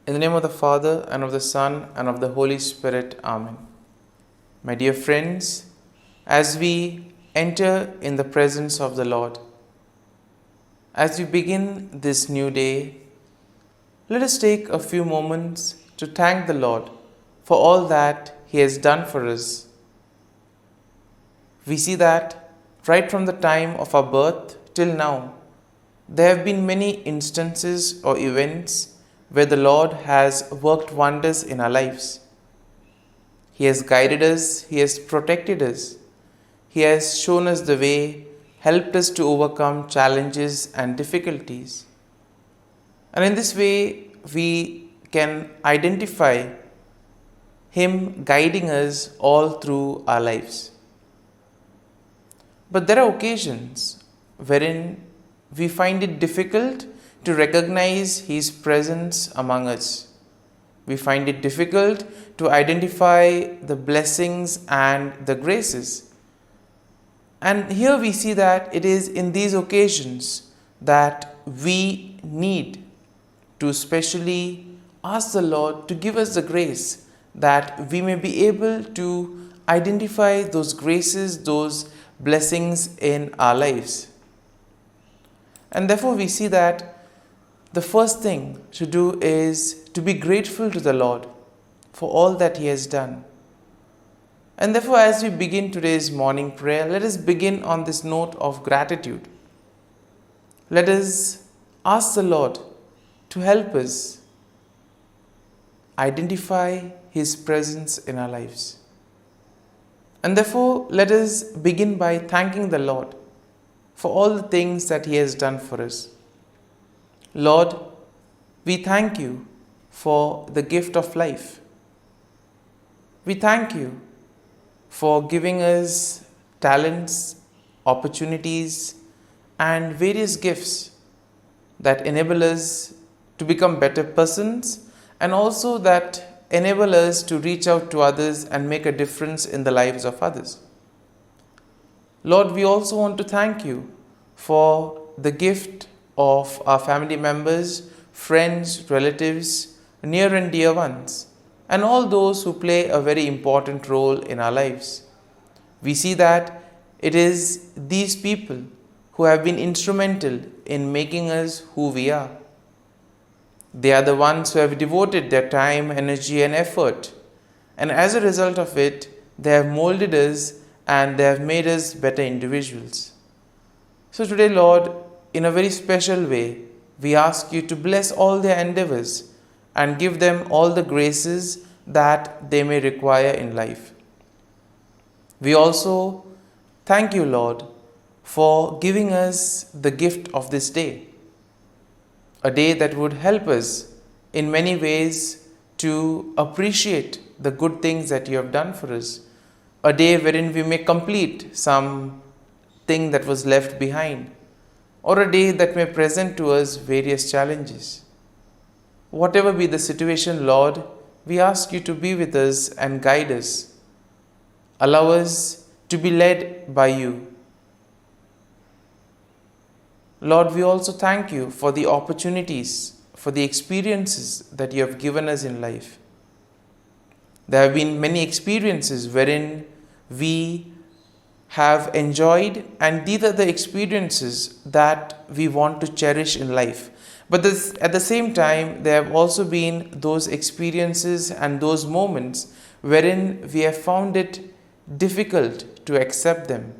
In the name of the Father, and of the Son, and of the Holy Spirit. Amen. My dear friends, as we enter in the presence of the Lord, as we begin this new day, let us take a few moments to thank the Lord for all that He has done for us. We see that right from the time of our birth till now, there have been many instances or events where the Lord has worked wonders in our lives. He has guided us, He has protected us, He has shown us the way, helped us to overcome challenges and difficulties. And in this way, we can identify Him guiding us all through our lives. But there are occasions wherein we find it difficult to recognize His presence among us. We find it difficult to identify the blessings and the graces. And here we see that it is in these occasions that we need to specially ask the Lord to give us the grace that we may be able to identify those graces, those blessings in our lives. And therefore we see that the first thing to do is to be grateful to the Lord for all that He has done. And therefore, as we begin today's morning prayer, let us begin on this note of gratitude. Let us ask the Lord to help us identify His presence in our lives. And therefore, let us begin by thanking the Lord for all the things that He has done for us. Lord, we thank You for the gift of life. We thank You for giving us talents, opportunities, and various gifts that enable us to become better persons and also that enable us to reach out to others and make a difference in the lives of others. Lord, we also want to thank You for the gift of our family members, friends, relatives, near and dear ones, and all those who play a very important role in our lives. We see that it is these people who have been instrumental in making us who we are. They are the ones who have devoted their time, energy, and effort, and as a result of it, they have molded us and they have made us better individuals. So today, Lord, in a very special way, we ask You to bless all their endeavors and give them all the graces that they may require in life. We also thank You, Lord, for giving us the gift of this day, a day that would help us in many ways to appreciate the good things that You have done for us, a day wherein we may complete some thing that was left behind, or a day that may present to us various challenges. Whatever be the situation, Lord, we ask You to be with us and guide us. Allow us to be led by You. Lord, we also thank You for the opportunities, for the experiences that You have given us in life. There have been many experiences wherein we have enjoyed, and these are the experiences that we want to cherish in life. But at the same time, there have also been those experiences and those moments wherein we have found it difficult to accept them.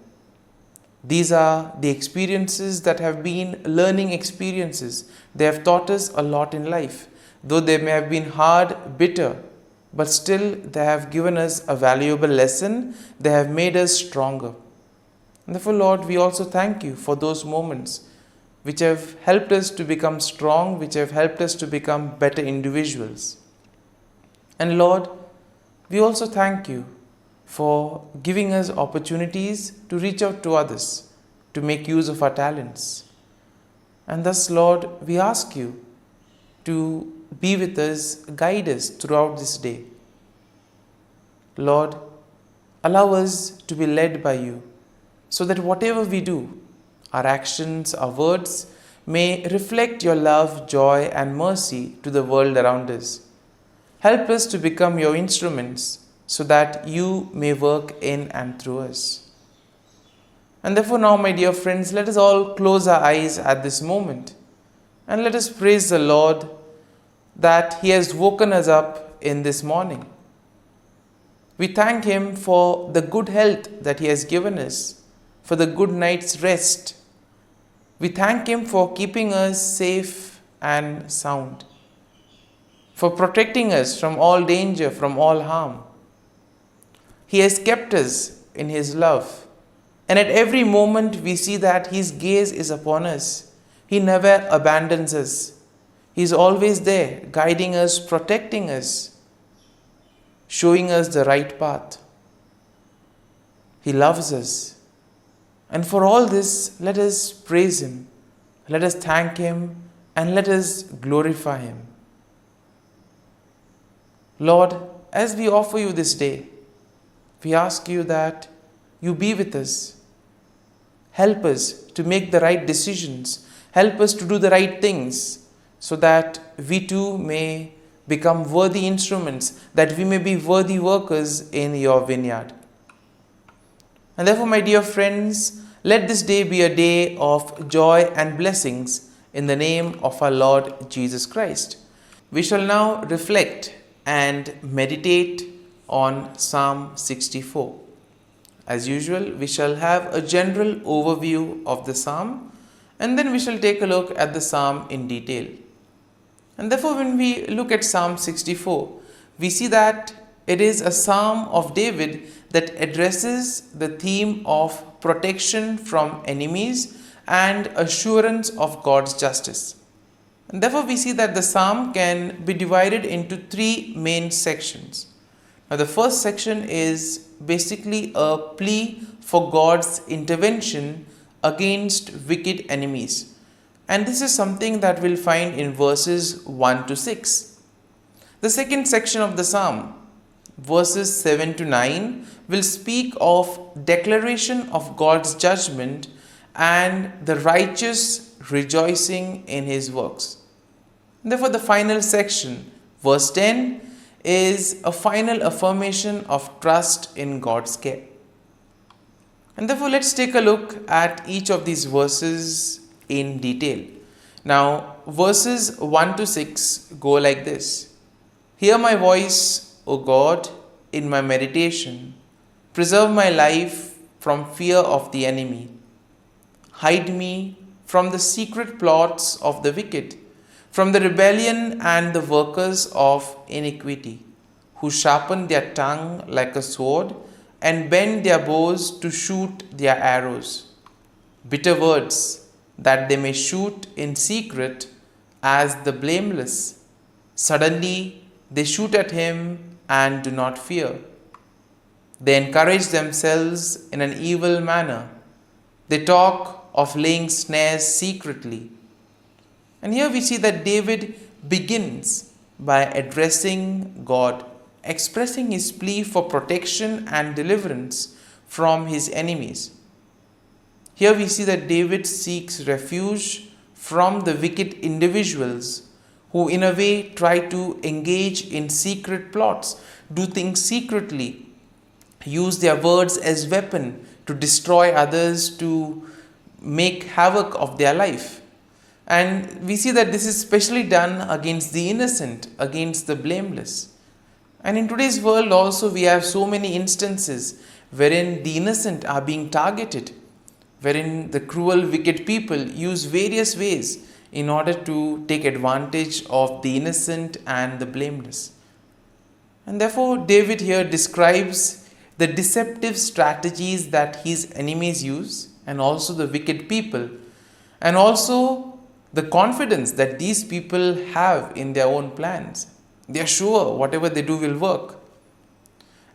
These are the experiences that have been learning experiences. They have taught us a lot in life. Though they may have been hard, bitter, but still they have given us a valuable lesson. They have made us stronger. And therefore, Lord, we also thank You for those moments which have helped us to become strong, which have helped us to become better individuals. And Lord, we also thank You for giving us opportunities to reach out to others, to make use of our talents. And thus, Lord, we ask You to be with us, guide us throughout this day. Lord, allow us to be led by You, so that whatever we do, our actions, our words, may reflect your love, joy, and mercy to the world around us. Help us to become your instruments so that you may work in and through us. And therefore, now, my dear friends, let us all close our eyes at this moment and let us praise the Lord that He has woken us up in this morning. We thank Him for the good health that He has given us, for the good night's rest. We thank Him for keeping us safe and sound, for protecting us from all danger, from all harm. He has kept us in His love, and at every moment we see that His gaze is upon us. He never abandons us. He is always there, guiding us, protecting us, showing us the right path. He loves us. And for all this, let us praise Him, let us thank Him, and let us glorify Him. Lord, as we offer You this day, we ask You that You be with us. Help us to make the right decisions. Help us to do the right things so that we too may become worthy instruments, that we may be worthy workers in Your vineyard. And therefore, my dear friends, let this day be a day of joy and blessings in the name of our Lord Jesus Christ. We shall now reflect and meditate on Psalm 64. As usual, we shall have a general overview of the psalm, and then we shall take a look at the psalm in detail. And therefore, when we look at Psalm 64, we see that it is a psalm of David that addresses the theme of protection from enemies and assurance of God's justice. And therefore, we see that the psalm can be divided into three main sections. Now, the first section is basically a plea for God's intervention against wicked enemies. And this is something that we'll find in verses 1 to 6. The second section of the psalm, verses 7 to 9, will speak of declaration of God's judgment and the righteous rejoicing in His works. Therefore, the final section, verse 10, is a final affirmation of trust in God's care. And therefore, let's take a look at each of these verses in detail. Now, verses 1 to 6 go like this. Hear my voice, O God, in my meditation. Preserve my life from fear of the enemy. Hide me from the secret plots of the wicked, from the rebellion and the workers of iniquity, who sharpen their tongue like a sword and bend their bows to shoot their arrows. Bitter words, that they may shoot in secret as the blameless. Suddenly they shoot at him and do not fear. They encourage themselves in an evil manner. They talk of laying snares secretly. And here we see that David begins by addressing God, expressing his plea for protection and deliverance from his enemies. Here we see that David seeks refuge from the wicked individuals who in a way try to engage in secret plots, do things secretly, use their words as weapon to destroy others, to make havoc of their life. And we see that this is especially done against the innocent, against the blameless. And in today's world also we have so many instances wherein the innocent are being targeted, wherein the cruel, wicked people use various ways in order to take advantage of the innocent and the blameless. And therefore, David here describes the deceptive strategies that his enemies use, and also the wicked people, and also the confidence that these people have in their own plans. They are sure whatever they do will work.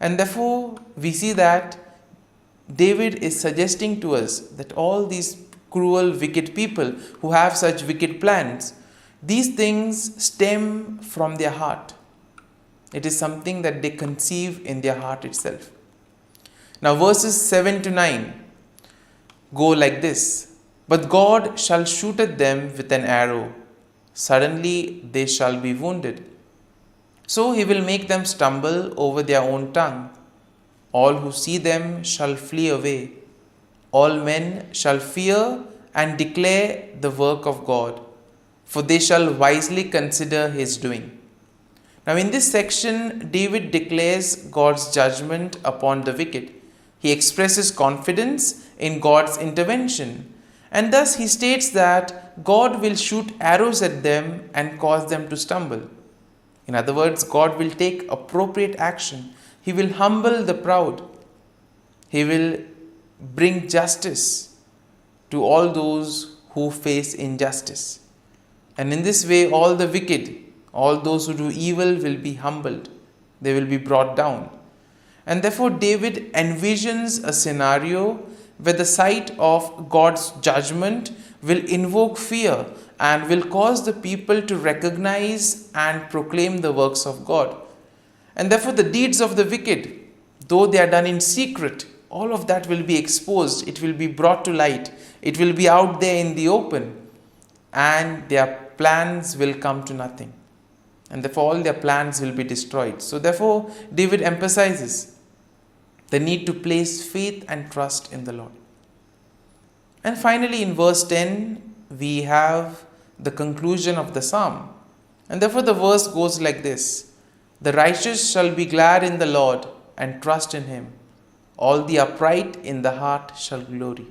And therefore, we see that David is suggesting to us that all these cruel, wicked people who have such wicked plans, these things stem from their heart. It is something that they conceive in their heart itself. Now, verses 7 to 9 go like this. But God shall shoot at them with an arrow. Suddenly they shall be wounded. So he will make them stumble over their own tongue. All who see them shall flee away. All men shall fear and declare the work of God, for they shall wisely consider his doing. Now, in this section, David declares God's judgment upon the wicked. He expresses confidence in God's intervention, and thus he states that God will shoot arrows at them and cause them to stumble. In other words, God will take appropriate action. He will humble the proud. He will bring justice to all those who face injustice. And in this way, all the wicked, all those who do evil will be humbled. They will be brought down. And therefore, David envisions a scenario where the sight of God's judgment will invoke fear and will cause the people to recognize and proclaim the works of God. And therefore, the deeds of the wicked, though they are done in secret, all of that will be exposed. It will be brought to light. It will be out there in the open. And their plans will come to nothing. And therefore, all their plans will be destroyed. So therefore, David emphasizes the need to place faith and trust in the Lord. And finally, in verse 10, we have the conclusion of the psalm. And therefore, the verse goes like this: The righteous shall be glad in the Lord and trust in him. All the upright in the heart shall glory.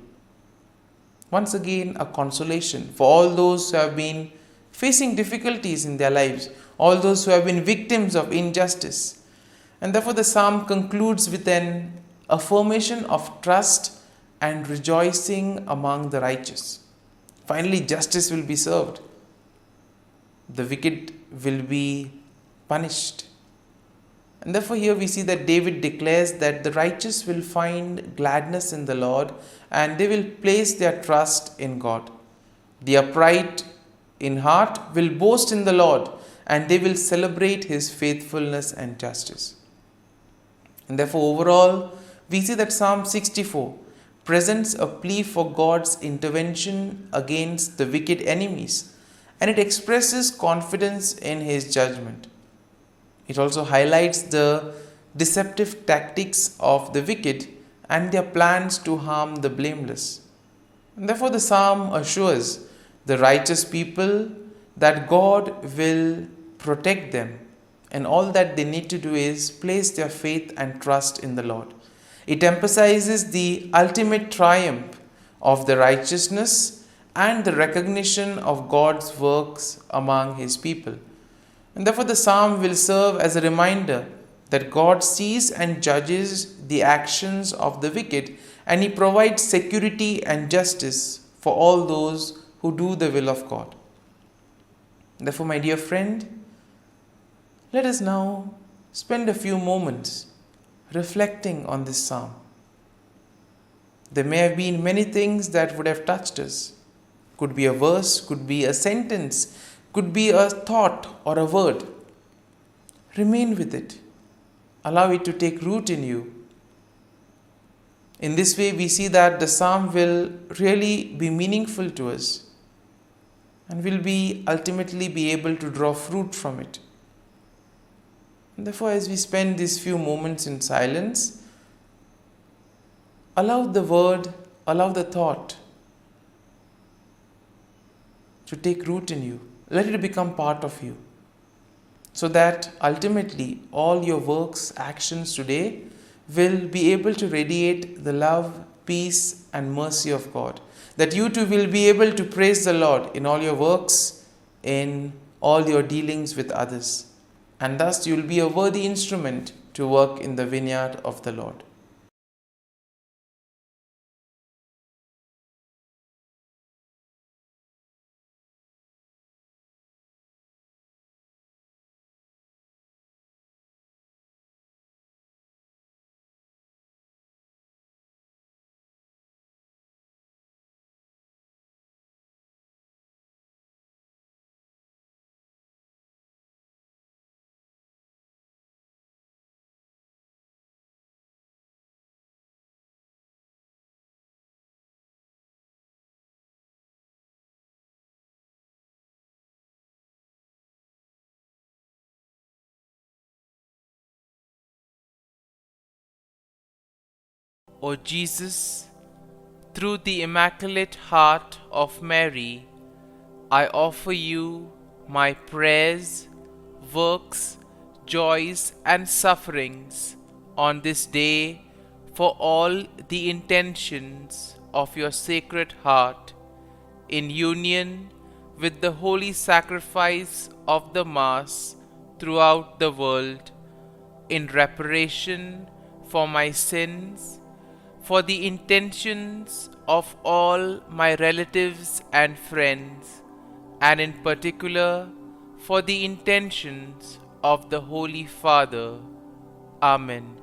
Once again, a consolation for all those who have been facing difficulties in their lives, all those who have been victims of injustice. And therefore, the psalm concludes with an affirmation of trust and rejoicing among the righteous. Finally, justice will be served. The wicked will be punished. And therefore, here we see that David declares that the righteous will find gladness in the Lord and they will place their trust in God. The upright in heart will boast in the Lord and they will celebrate his faithfulness and justice. And therefore, overall, we see that Psalm 64 presents a plea for God's intervention against the wicked enemies, and it expresses confidence in his judgment. It also highlights the deceptive tactics of the wicked and their plans to harm the blameless. And therefore, the psalm assures the righteous people that God will protect them, and all that they need to do is place their faith and trust in the Lord. It emphasizes the ultimate triumph of the righteousness and the recognition of God's works among his people. And therefore, the psalm will serve as a reminder that God sees and judges the actions of the wicked, and he provides security and justice for all those who do the will of God. Therefore, my dear friend, let us now spend a few moments reflecting on this psalm. There may have been many things that would have touched us. Could be a verse, could be a sentence, could be a thought or a word. Remain with it. Allow it to take root in you. In this way, we see that the psalm will really be meaningful to us and will be ultimately be able to draw fruit from it. And therefore, as we spend these few moments in silence, allow the word, allow the thought to take root in you. Let it become part of you, so that ultimately all your works, actions today will be able to radiate the love, peace and mercy of God. That you too will be able to praise the Lord in all your works, in all your dealings with others. And thus you will be a worthy instrument to work in the vineyard of the Lord. O Jesus, through the Immaculate Heart of Mary, I offer you my prayers, works, joys, and sufferings on this day for all the intentions of your Sacred Heart, in union with the holy sacrifice of the Mass throughout the world, in reparation for my sins, for the intentions of all my relatives and friends, and in particular for the intentions of the Holy Father. Amen.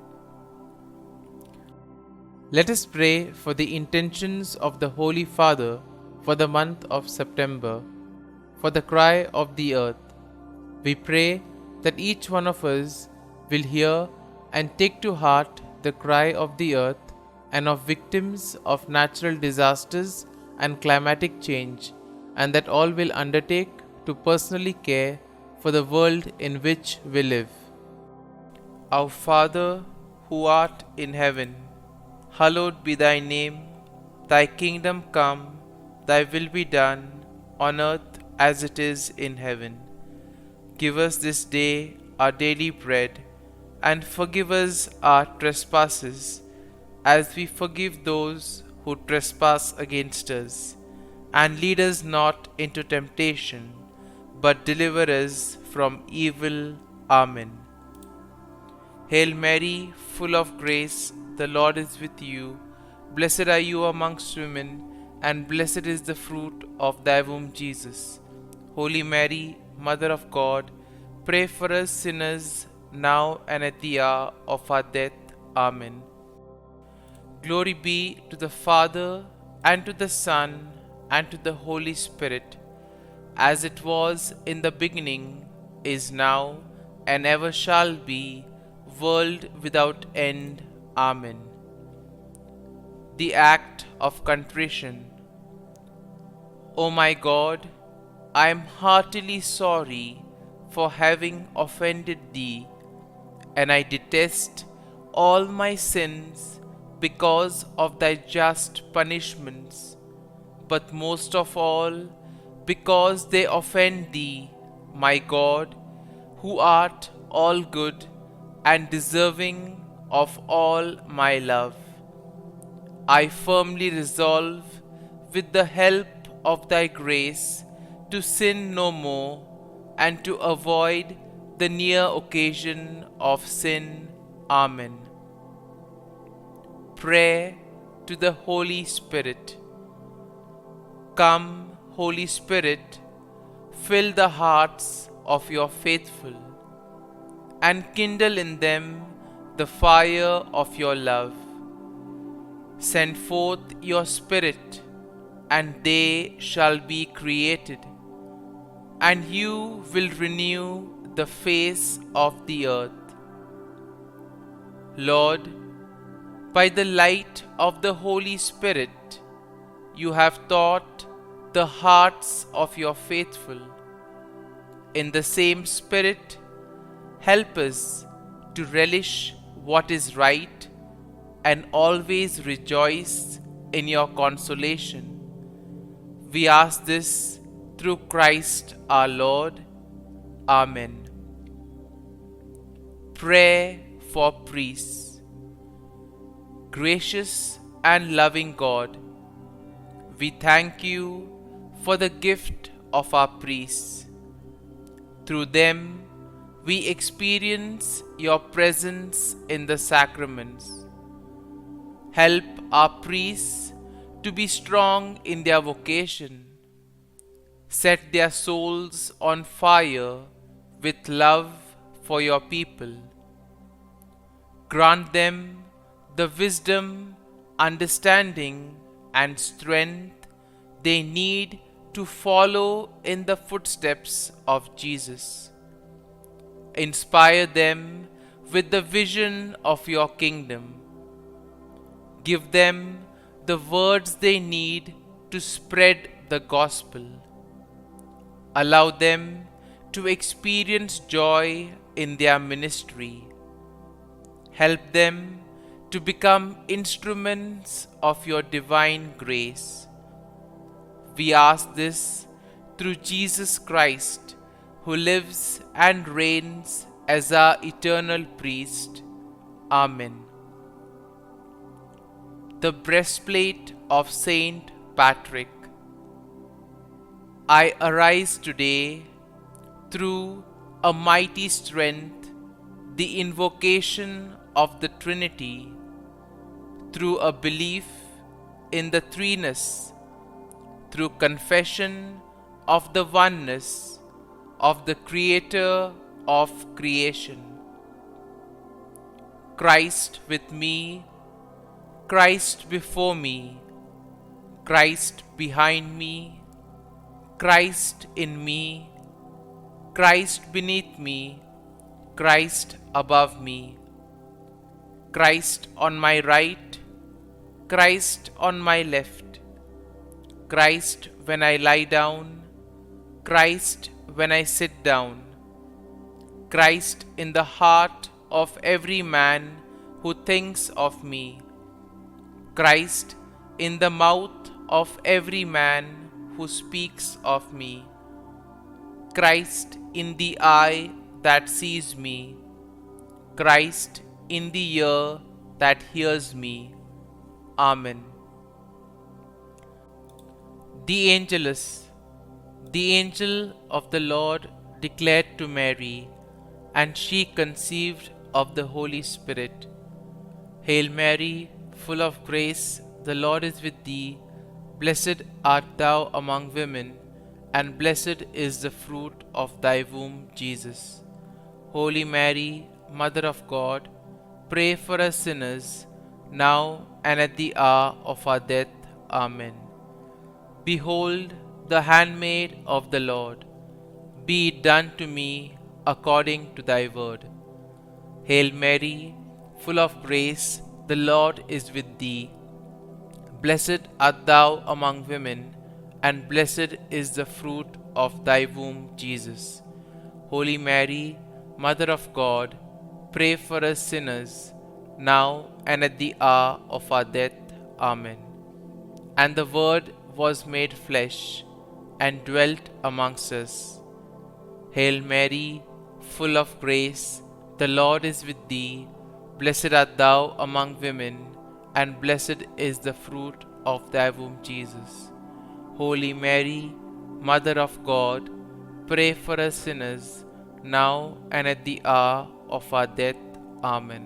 Let us pray for the intentions of the Holy Father for the month of September, for the cry of the earth. We pray that each one of us will hear and take to heart the cry of the earth and of victims of natural disasters and climatic change, and that all will undertake to personally care for the world in which we live. Our Father, who art in heaven, hallowed be thy name. Thy kingdom come, thy will be done, on earth as it is in heaven. Give us this day our daily bread, and forgive us our trespasses, as we forgive those who trespass against us. And lead us not into temptation, but deliver us from evil. Amen. Hail Mary, full of grace, the Lord is with you. Blessed are you amongst women, and blessed is the fruit of thy womb, Jesus. Holy Mary, Mother of God, pray for us sinners, now and at the hour of our death. Amen. Glory be to the Father, and to the Son, and to the Holy Spirit, as it was in the beginning, is now, and ever shall be, world without end. Amen. The Act of Contrition. O my God, I am heartily sorry for having offended Thee, and I detest all my sins because of Thy just punishments, but most of all because they offend Thee, my God, who art all good and deserving of all my love. I firmly resolve, with the help of Thy grace, to sin no more, and to avoid the near occasion of sin. Amen. Prayer to the Holy Spirit. Come, Holy Spirit, fill the hearts of your faithful, and kindle in them the fire of your love. Send forth your Spirit, and they shall be created, and you will renew the face of the earth. Lord, by the light of the Holy Spirit, you have taught the hearts of your faithful. In the same Spirit, help us to relish what is right and always rejoice in your consolation. We ask this through Christ our Lord. Amen. Prayer for priests. Gracious and loving God, we thank you for the gift of our priests. Through them, we experience your presence in the sacraments. Help our priests to be strong in their vocation. Set their souls on fire with love for your people. Grant them the wisdom, understanding, and strength they need to follow in the footsteps of Jesus. Inspire them with the vision of your kingdom. Give them the words they need to spread the gospel. Allow them to experience joy in their ministry. Help them to become instruments of your divine grace. We ask this through Jesus Christ, who lives and reigns as our eternal priest. Amen. The breastplate of Saint Patrick. I arise today through a mighty strength, the invocation of the Trinity, through a belief in the threeness, through confession of the oneness of the Creator of creation. Christ with me, Christ before me, Christ behind me, Christ in me, Christ beneath me, Christ above me, Christ on my right, Christ on my left, Christ when I lie down, Christ when I sit down, Christ in the heart of every man who thinks of me, Christ in the mouth of every man who speaks of me, Christ in the eye that sees me, Christ in the ear that hears me. Amen. The Angelus. The angel of the Lord declared to Mary, and she conceived of the Holy Spirit. Hail Mary, full of grace, the Lord is with thee. Blessed art thou among women, and blessed is the fruit of thy womb, Jesus. Holy Mary, Mother of God, pray for us sinners, now and at the hour of our death. Amen. Behold, the handmaid of the Lord, be it done to me according to thy word. Hail Mary, full of grace, the Lord is with thee. Blessed art thou among women, and blessed is the fruit of thy womb, Jesus. Holy Mary, Mother of God, pray for us sinners, now and at the hour of our death. Amen. And the Word was made flesh, and dwelt amongst us. Hail Mary, full of grace, the Lord is with thee. Blessed art thou among women, and blessed is the fruit of thy womb, Jesus. Holy Mary, Mother of God, pray for us sinners, now and at the hour of our death. Amen.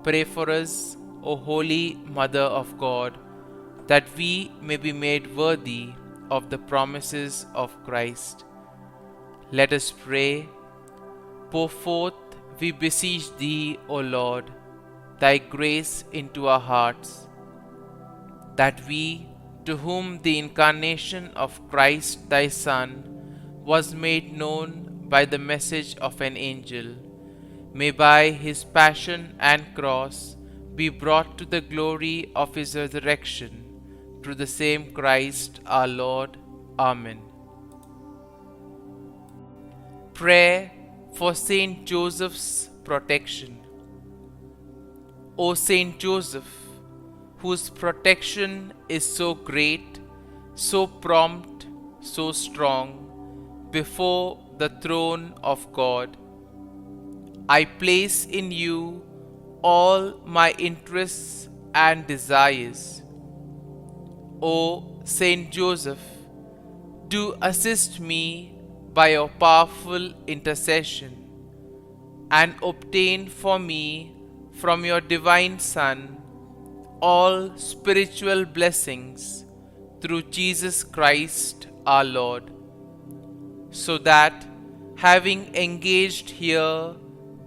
Pray for us, O Holy Mother of God, that we may be made worthy of the promises of Christ. Let us pray. Pour forth, we beseech thee, O Lord, thy grace into our hearts, that we, to whom the incarnation of Christ thy Son was made known by the message of an angel, may by his passion and cross be brought to the glory of his resurrection, through the same Christ our Lord. Amen. Prayer for Saint Joseph's protection. O Saint Joseph, whose protection is so great, so prompt, so strong, before the throne of God, I place in you all my interests and desires. O Saint Joseph, do assist me by your powerful intercession, and obtain for me from your divine Son all spiritual blessings through Jesus Christ our Lord, so that, having engaged here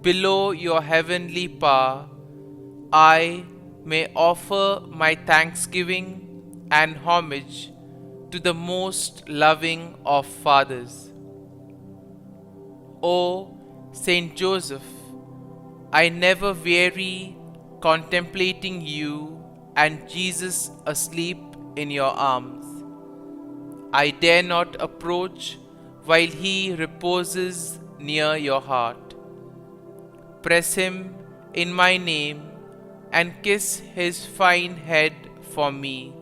below your heavenly power, I may offer my thanksgiving and homage to the most loving of fathers. O Saint Joseph, I never weary contemplating you and Jesus asleep in your arms. I dare not approach while he reposes near your heart. Press him in my name, and kiss his fine head for me,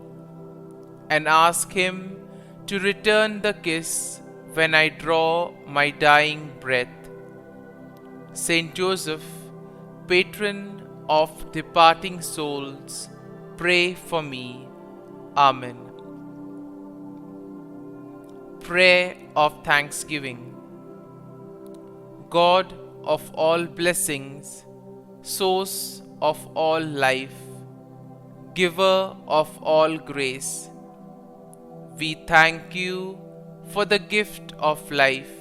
and ask him to return the kiss when I draw my dying breath. Saint Joseph, patron of departing souls, pray for me. Amen. Prayer of Thanksgiving. God of all blessings, source of all life, giver of all grace, we thank you for the gift of life,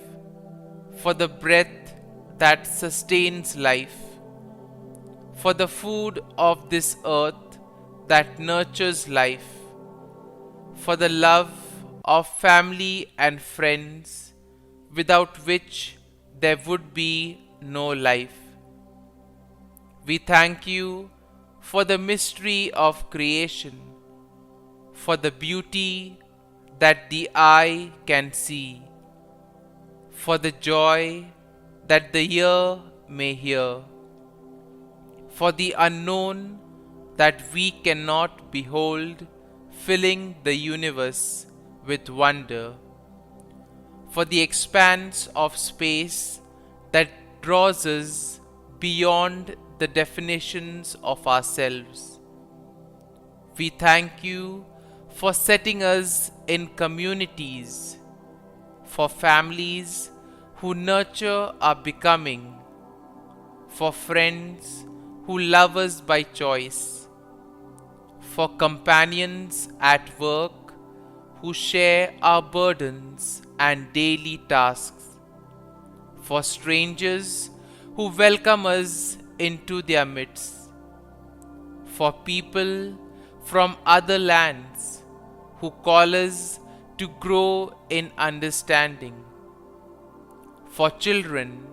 for the breath that sustains life, for the food of this earth that nurtures life, for the love of family and friends, without which there would be no life. We thank you for the mystery of creation, for the beauty that the eye can see, for the joy that the ear may hear, for the unknown that we cannot behold, filling the universe with wonder, for the expanse of space that draws us beyond the definitions of ourselves. We thank you for setting us in communities, for families who nurture our becoming, for friends who love us by choice, for companions at work who share our burdens and daily tasks, for strangers who welcome us into their midst, for people from other lands who call us to grow in understanding, for children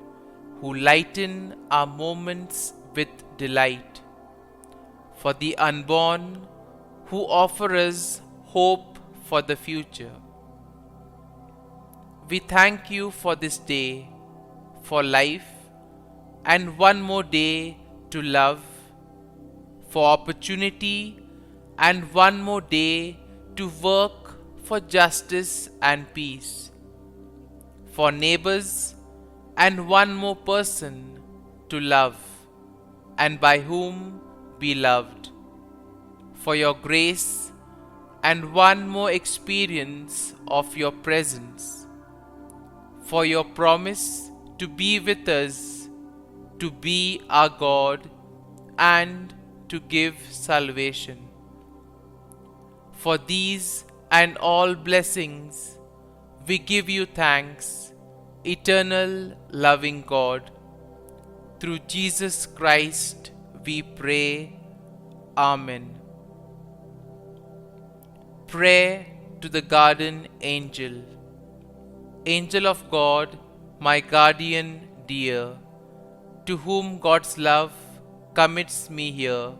who lighten our moments with delight, for the unborn who offer us hope for the future. We thank you for this day, for life, and one more day to love, for opportunity, and one more day to work for justice and peace, for neighbors, and one more person to love, and by whom be loved, for your grace, and one more experience of your presence, for your promise to be with us, to be our God, and to give salvation. For these and all blessings, we give you thanks, eternal loving God. Through Jesus Christ we pray. Amen. Prayer to the Guardian Angel. Angel of God, my guardian dear, to whom God's love commits me here,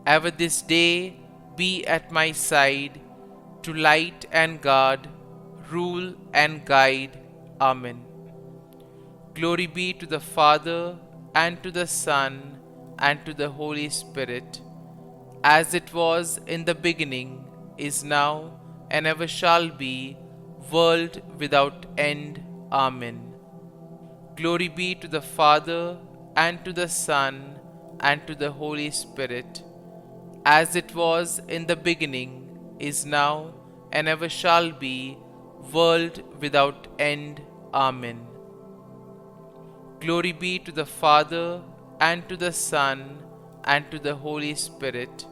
ever this day be at my side, to light and guard, rule and guide. Amen. Glory be to the Father, and to the Son, and to the Holy Spirit, as it was in the beginning, is now, and ever shall be, world without end. Amen. Glory be to the Father, and to the Son, and to the Holy Spirit, as it was in the beginning, is now, and ever shall be, world without end. Amen. Glory be to the Father, and to the Son, and to the Holy Spirit,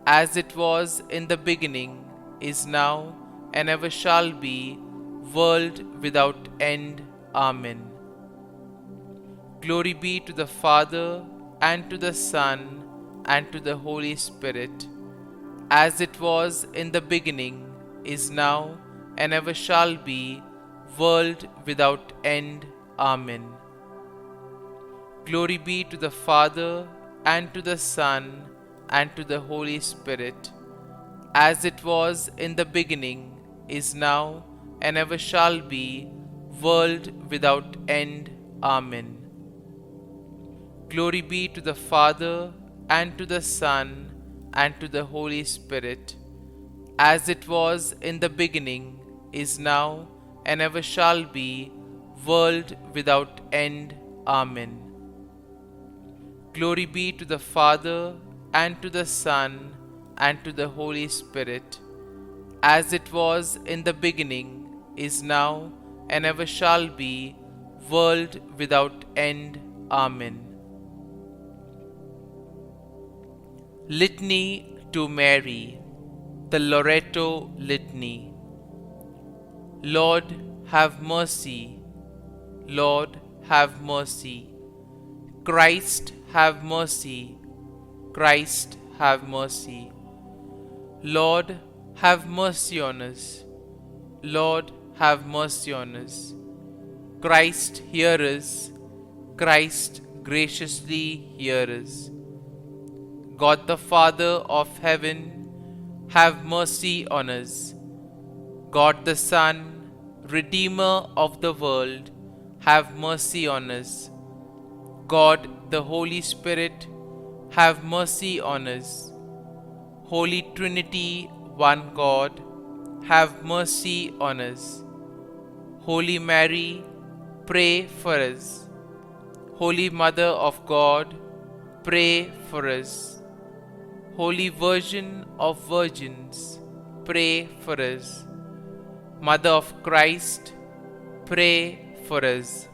as it was in the beginning, is now, and ever shall be, world without end. Amen. Glory be to the Father, and to the Son, and to the Holy Spirit, as it was in the beginning, is now, and ever shall be, world without end. Amen. Glory be to the Father, and to the Son, and to the Holy Spirit, as it was in the beginning, is now, and ever shall be, world without end. Amen. Glory be to the Father, and to the Son, and to the Holy Spirit, as it was in the beginning, is now, and ever shall be, world without end. Amen. Glory be to the Father, and to the Son, and to the Holy Spirit, as it was in the beginning, is now, and ever shall be, world without end. Amen. Litany to Mary, the Loreto Litany. Lord, have mercy. Lord, have mercy. Christ, have mercy. Christ, have mercy. Lord, have mercy on us. Lord, have mercy on us. Christ, hear us. Christ, graciously hear us. God the Father of heaven, have mercy on us. God the Son, Redeemer of the world, have mercy on us. God the Holy Spirit, have mercy on us. Holy Trinity, one God, have mercy on us. Holy Mary, pray for us. Holy Mother of God, pray for us. Holy Virgin of Virgins, pray for us. Mother of Christ, pray for us.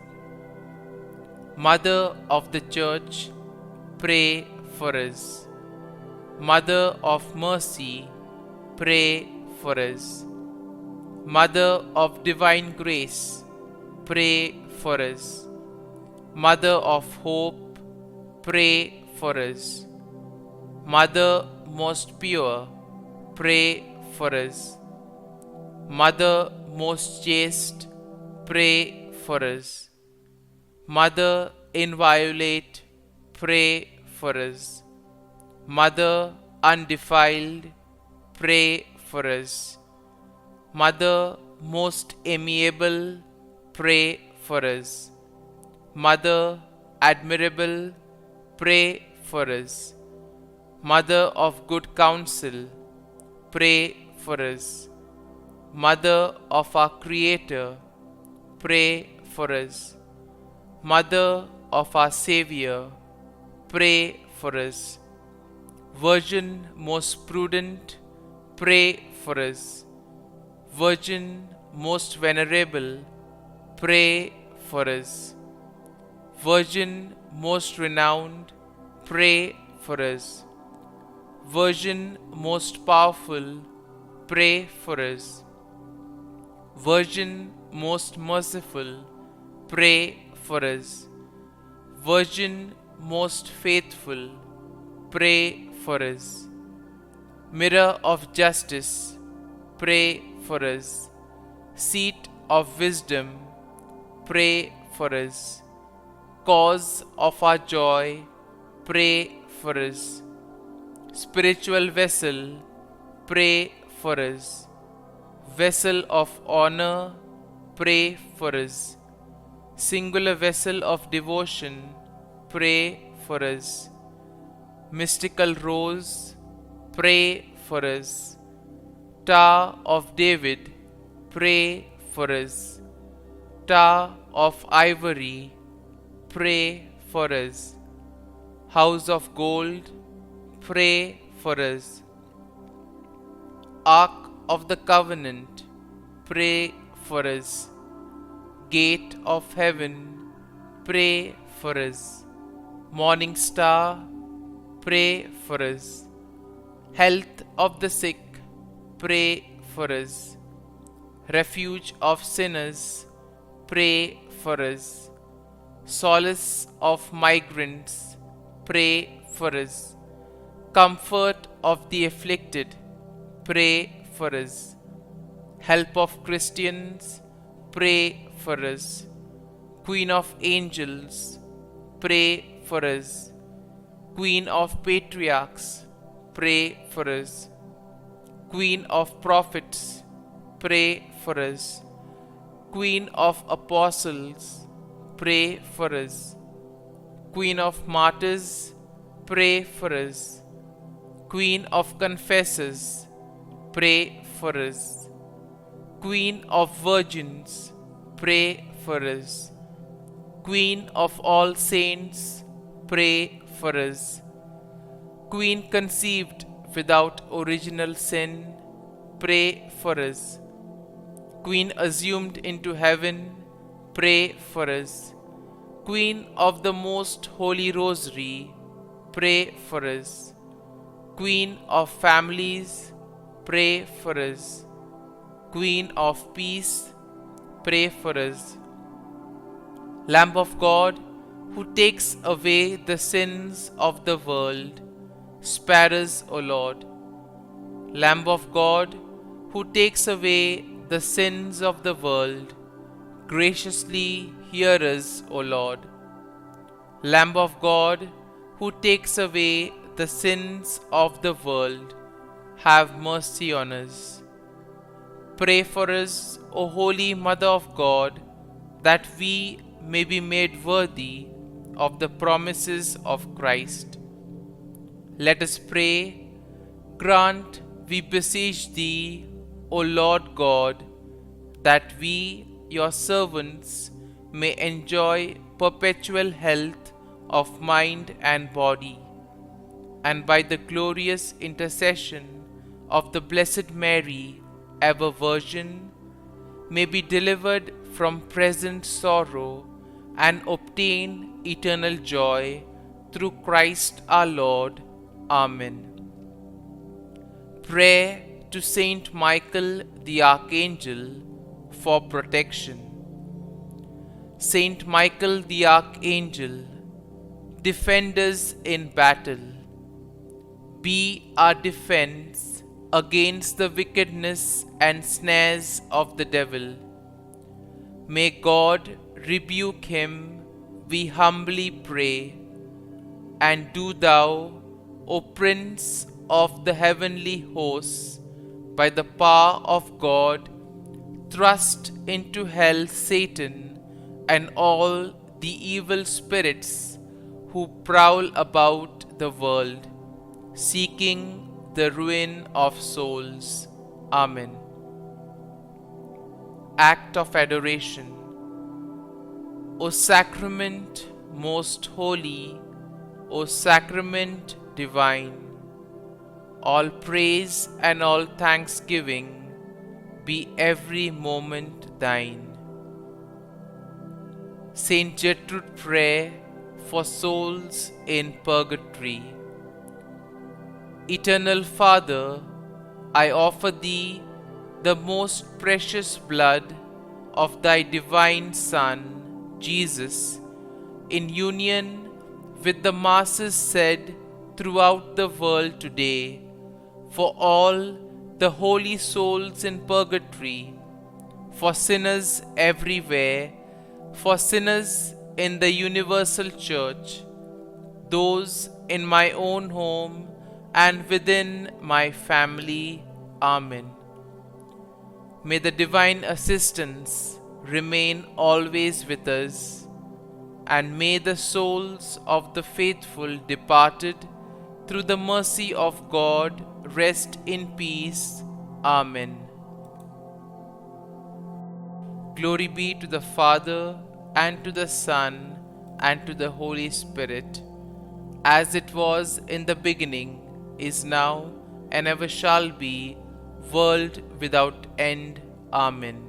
Mother of the Church, pray for us. Mother of Mercy, pray for us. Mother of Divine Grace, pray for us. Mother of Hope, pray for us. Mother most pure, pray for us. Mother most chaste, pray for us. Mother inviolate, pray for us. Mother undefiled, pray for us. Mother most amiable, pray for us. Mother admirable, pray for us. Mother of good counsel, pray for us. Mother of our Creator, pray for us. Mother of our Savior, pray for us. Virgin most prudent, pray for us. Virgin most venerable, pray for us. Virgin most renowned, pray for us. Virgin most powerful, pray for us. Virgin most merciful, pray for us. Virgin most faithful, pray for us. Mirror of justice, pray for us. Seat of wisdom, pray for us. Cause of our joy, pray for us. Spiritual vessel, pray for us. Vessel of honor, pray for us. Singular vessel of devotion, pray for us. Mystical rose, pray for us. Tower of David, pray for us. Tower of ivory, pray for us. House of gold, pray for us. Ark of the Covenant, pray for us. Gate of heaven, pray for us. Morning star, pray for us. Health of the sick, pray for us. Refuge of sinners, pray for us. Solace of migrants, pray for us. Comfort of the afflicted, pray for us. Help of Christians, pray for us. Queen of angels, pray for us. Queen of patriarchs, pray for us. Queen of prophets, pray for us. Queen of apostles, pray for us. Queen of martyrs, pray for us. Queen of Confessors, pray for us. Queen of Virgins, pray for us. Queen of all saints, pray for us. Queen conceived without original sin, pray for us. Queen assumed into heaven, pray for us. Queen of the Most Holy Rosary, pray for us. Queen of families, pray for us. Queen of peace, pray for us. Lamb of God, who takes away the sins of the world, spare us, O Lord. Lamb of God, who takes away the sins of the world, graciously hear us, O Lord. Lamb of God, who takes away the sins of the world, have mercy on us. Pray for us, O Holy Mother of God, that we may be made worthy of the promises of Christ. Let us pray. Grant, we beseech Thee, O Lord God, that we, Your servants, may enjoy perpetual health of mind and body, and by the glorious intercession of the Blessed Mary, ever Virgin, may be delivered from present sorrow and obtain eternal joy through Christ our Lord. Amen. Prayer to Saint Michael the Archangel for protection. Saint Michael the Archangel, defend us in battle. Be our defense against the wickedness and snares of the devil. May God rebuke him, we humbly pray. And do Thou, O Prince of the heavenly hosts, by the power of God, thrust into hell Satan and all the evil spirits who prowl about the world, seeking the ruin of souls. Amen. Act of Adoration. O Sacrament most holy, O Sacrament divine, all praise and all thanksgiving be every moment Thine. Saint Gertrude Prayer for souls in purgatory. Eternal Father, I offer Thee the most precious blood of Thy divine Son, Jesus, in union with the masses said throughout the world today, for all the holy souls in purgatory, for sinners everywhere, for sinners in the universal church, those in my own home and within my family. Amen. May the divine assistance remain always with us, and may the souls of the faithful departed through the mercy of God rest in peace. Amen. Glory be to the Father, and to the Son, and to the Holy Spirit, as it was in the beginning, is now, and ever shall be, world without end. Amen.